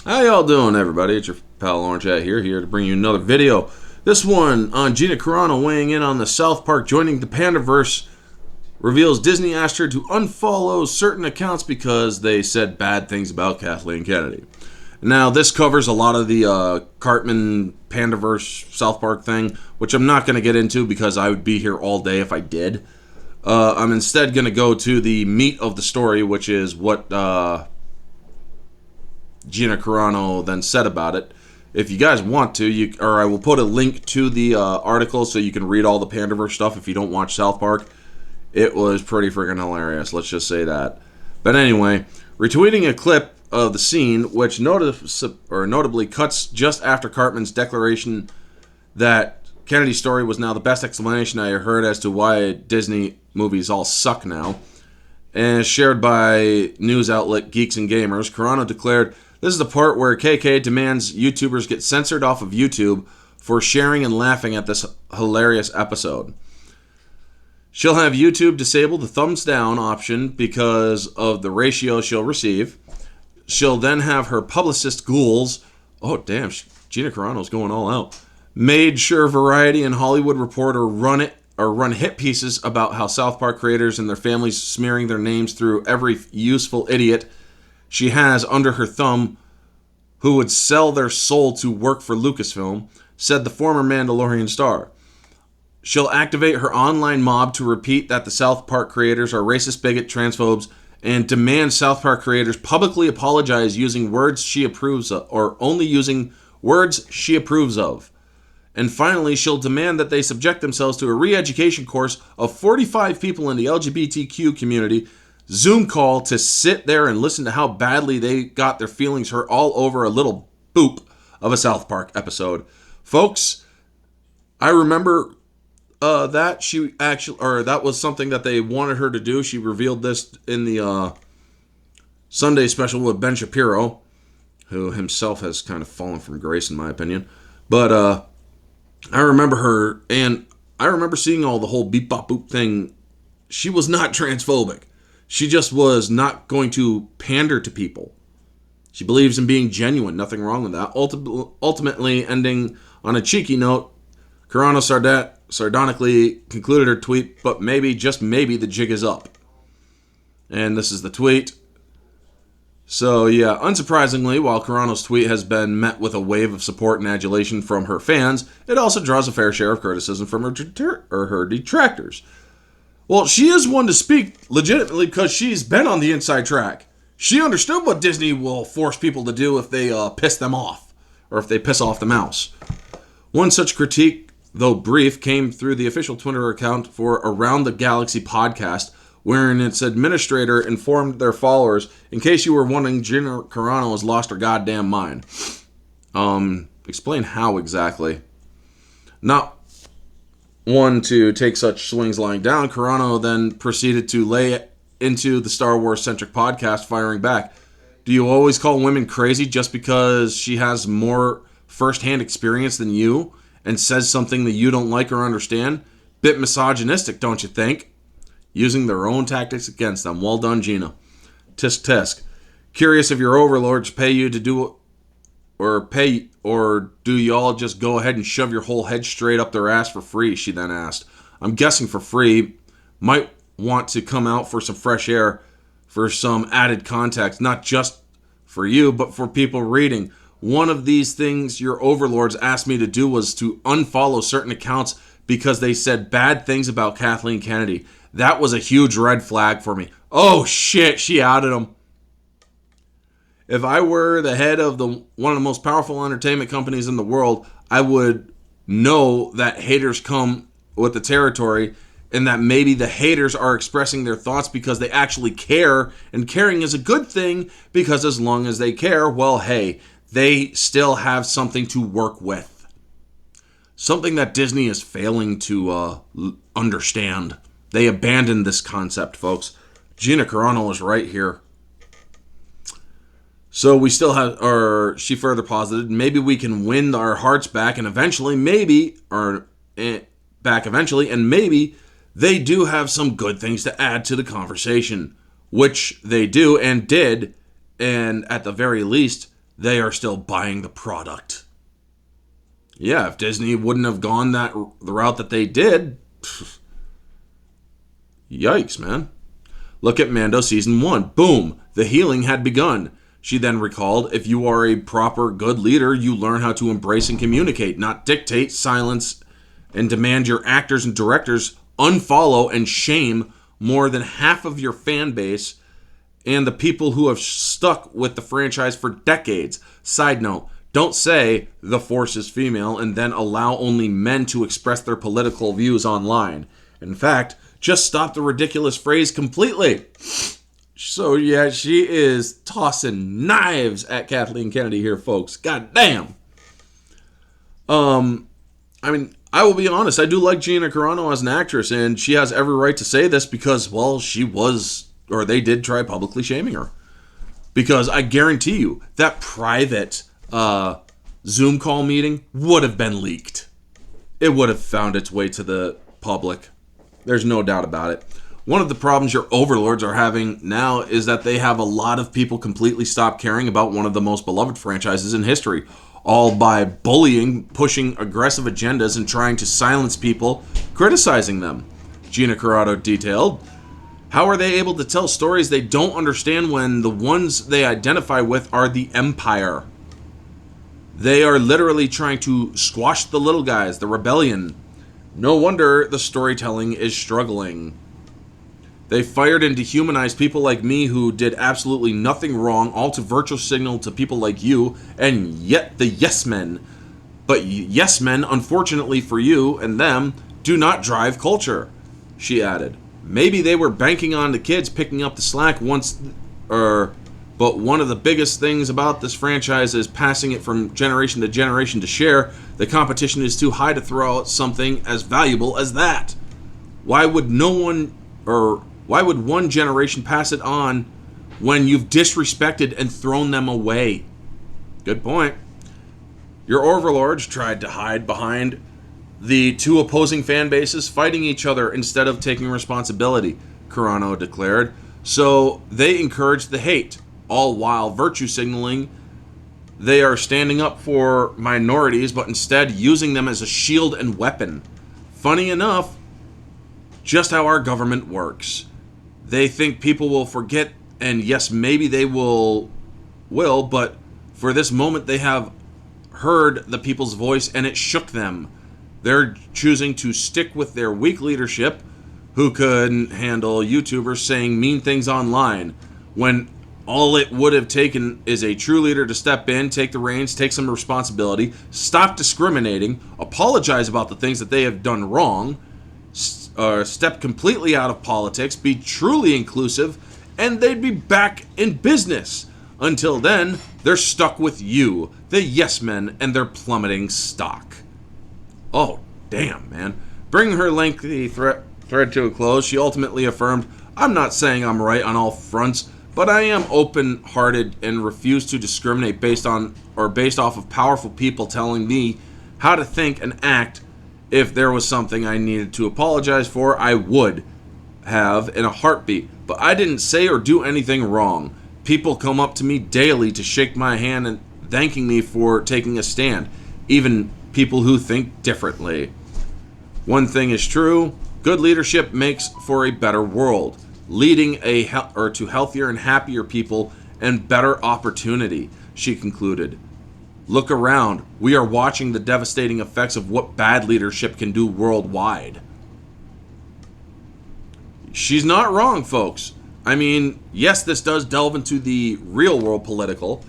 How y'all doing, everybody? It's your pal Orange Hat here to bring you another video. This one on Gina Carano weighing in on the South Park joining the Panderverse, reveals Disney asked her to unfollow certain accounts because they said bad things about Kathleen Kennedy. Now, this covers a lot of the Cartman Panderverse South Park thing, which I'm not going to get into because I would be here all day if I did. I'm instead going to go to the meat of the story, which is what Gina Carano then said about it. If you guys want to, I will put a link to the article so you can read all the Panderverse stuff if you don't watch South Park. It was pretty freaking hilarious, let's just say that. But anyway, retweeting a clip of the scene, which notably cuts just after Cartman's declaration that Kennedy's story was now the best explanation I heard as to why Disney movies all suck now, and shared by news outlet Geeks and Gamers. Carano declared, "This is the part where KK demands YouTubers get censored off of YouTube for sharing and laughing at this hilarious episode. She'll have YouTube disable the thumbs down option because of the ratio she'll receive. She'll then have her publicist ghouls," oh damn, Gina Carano's going all out, "made sure Variety and Hollywood Reporter run hit pieces about how South Park creators and their families smearing their names through every useful idiot she has under her thumb who would sell their soul to work for Lucasfilm," said the former Mandalorian star. "She'll activate her online mob to repeat that the South Park creators are racist, bigot, transphobes, and demand South Park creators publicly apologize using words she approves of, or only using words she approves of. And finally, she'll demand that they subject themselves to a re-education course of 45 people in the LGBTQ community Zoom call to sit there and listen to how badly they got their feelings hurt all over a little boop of a South Park episode." Folks, I remember that was something that they wanted her to do. She revealed this in the Sunday special with Ben Shapiro, who himself has kind of fallen from grace in my opinion. But I remember her, and I remember seeing all the whole beep bop boop thing. She was not transphobic. She just was not going to pander to people. She believes in being genuine. Nothing wrong with that. Ultimately ending on a cheeky note, Carano sardonically concluded her tweet, "But maybe, just maybe, the jig is up." And this is the tweet. So yeah, unsurprisingly, while Carano's tweet has been met with a wave of support and adulation from her fans, it also draws a fair share of criticism from her detractors. Well, she is one to speak legitimately because she's been on the inside track. She understood what Disney will force people to do if they piss them off, or if they piss off the mouse. One such critique, though brief, came through the official Twitter account for Around the Galaxy podcast, wherein its administrator informed their followers, "In case you were wondering, Gina Carano has lost her goddamn mind." Explain how exactly. Not one to take such swings lying down, Carano then proceeded to lay into the Star Wars-centric podcast, firing back. "Do you always call women crazy just because she has more first-hand experience than you and says something that you don't like or understand? Bit misogynistic, don't you think?" Using their own tactics against them. Well done, Gina. Tisk tisk. "Curious if your overlords pay you to do, or do y'all just go ahead and shove your whole head straight up their ass for free?" she then asked. "I'm guessing for free. Might want to come out for some fresh air, for some added context, not just for you, but for people reading. One of these things your overlords asked me to do was to unfollow certain accounts because they said bad things about Kathleen Kennedy. That was a huge red flag for me." Oh shit, she outed him. "If I were the head of one of the most powerful entertainment companies in the world, I would know that haters come with the territory, and that maybe the haters are expressing their thoughts because they actually care, and caring is a good thing because as long as they care, well, hey, they still have something to work with." Something that Disney is failing to understand. They abandoned this concept, folks. Gina Carano is right here. So we still have, or she further posited, "Maybe we can win our hearts back and eventually, and maybe they do have some good things to add to the conversation," which they do and did, and at the very least, they are still buying the product. Yeah, if Disney wouldn't have gone the route that they did, yikes, man. Look at Mando Season 1. Boom, the healing had begun. She then recalled, if you are a proper good leader, you learn how to embrace and communicate, not dictate, silence, and demand your actors and directors unfollow and shame more than half of your fan base and the people who have stuck with the franchise for decades. Side note, don't say the Force is female and then allow only men to express their political views online. In fact, just stop the ridiculous phrase completely. So yeah, she is tossing knives at Kathleen Kennedy here, folks. God damn. I mean, I will be honest, I do like Gina Carano as an actress, and she has every right to say this because, well, she was, or they did try publicly shaming her. Because I guarantee you, that private Zoom call meeting would have been leaked. It would have found its way to the public. There's no doubt about it. One of the problems your overlords are having now is that they have a lot of people completely stop caring about one of the most beloved franchises in history, all by bullying, pushing aggressive agendas, and trying to silence people criticizing them. Gina Carano detailed, how are they able to tell stories they don't understand when the ones they identify with are the Empire? They are literally trying to squash the little guys, the rebellion. No wonder the storytelling is struggling. They fired and dehumanized people like me who did absolutely nothing wrong, all to virtue signal to people like you, and yet the yes men. But yes men, unfortunately for you and them, do not drive culture, she added. Maybe they were banking on the kids picking up the slack but one of the biggest things about this franchise is passing it from generation to share. The competition is too high to throw out something as valuable as that. Why would one generation pass it on when you've disrespected and thrown them away? Good point. Your overlords tried to hide behind the two opposing fan bases fighting each other instead of taking responsibility, Carano declared. So they encouraged the hate, all while virtue signaling they are standing up for minorities, but instead using them as a shield and weapon. Funny enough, just how our government works. They think people will forget, and yes, maybe they will, but for this moment they have heard the people's voice and it shook them. They're choosing to stick with their weak leadership who couldn't handle YouTubers saying mean things online when all it would have taken is a true leader to step in, take the reins, take some responsibility, stop discriminating, apologize about the things that they have done wrong, step completely out of politics, be truly inclusive, and they'd be back in business. Until then, they're stuck with you, the yes men, and their plummeting stock. Oh, damn, man. Bringing her lengthy thread to a close, she ultimately affirmed, I'm not saying I'm right on all fronts, but I am open-hearted and refuse to discriminate based off of powerful people telling me how to think and act. If there was something I needed to apologize for, I would have in a heartbeat. But I didn't say or do anything wrong. People come up to me daily to shake my hand and thanking me for taking a stand. Even people who think differently. One thing is true, good leadership makes for a better world, leading to healthier and happier people and better opportunity, she concluded. Look around. We are watching the devastating effects of what bad leadership can do worldwide. She's not wrong, folks. I mean, yes, this does delve into the real world political.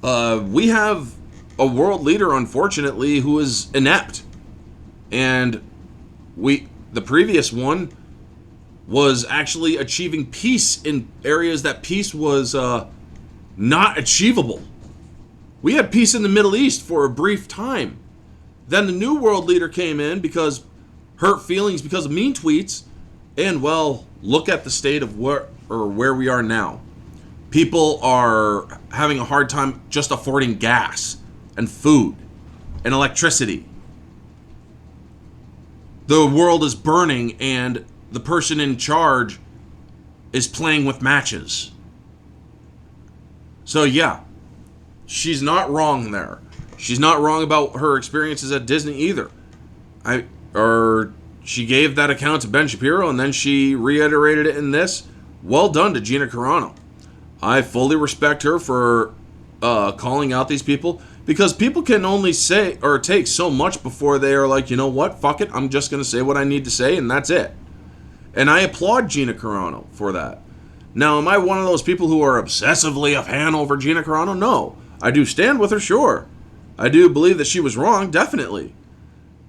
We have a world leader, unfortunately, who is inept. And the previous one was actually achieving peace in areas that peace was not achievable. We had peace in the Middle East for a brief time. Then the new world leader came in because hurt feelings because of mean tweets. And, well, look at the state of where we are now. People are having a hard time just affording gas and food and electricity. The world is burning and the person in charge is playing with matches. So, yeah. she's not wrong there. She's not wrong about her experiences at Disney either. She gave that account to Ben Shapiro, and then she reiterated it in this. Well done to Gina Carano. I fully respect her for calling out these people, because people can only say or take so much before they are like, you know what, fuck it, I'm just going to say what I need to say, and that's it. And I applaud Gina Carano for that. Now, am I one of those people who are obsessively a fan over Gina Carano? No. I do stand with her, sure. I do believe that she was wrong, definitely.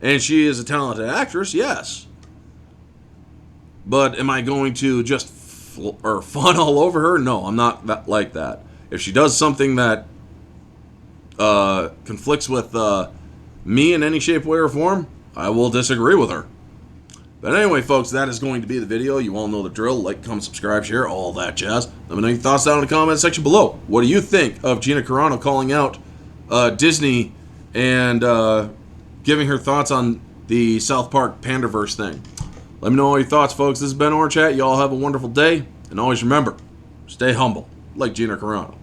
And she is a talented actress, yes. But am I going to just fawn all over her? No, I'm not like that. If she does something that conflicts with me in any shape, way, or form, I will disagree with her. But anyway, folks, that is going to be the video. You all know the drill. Like, comment, subscribe, share, all that jazz. Let me know your thoughts down in the comment section below. What do you think of Gina Carano calling out Disney and giving her thoughts on the South Park Panderverse thing? Let me know all your thoughts, folks. This has been Orange Chat. You all have a wonderful day. And always remember, stay humble, like Gina Carano.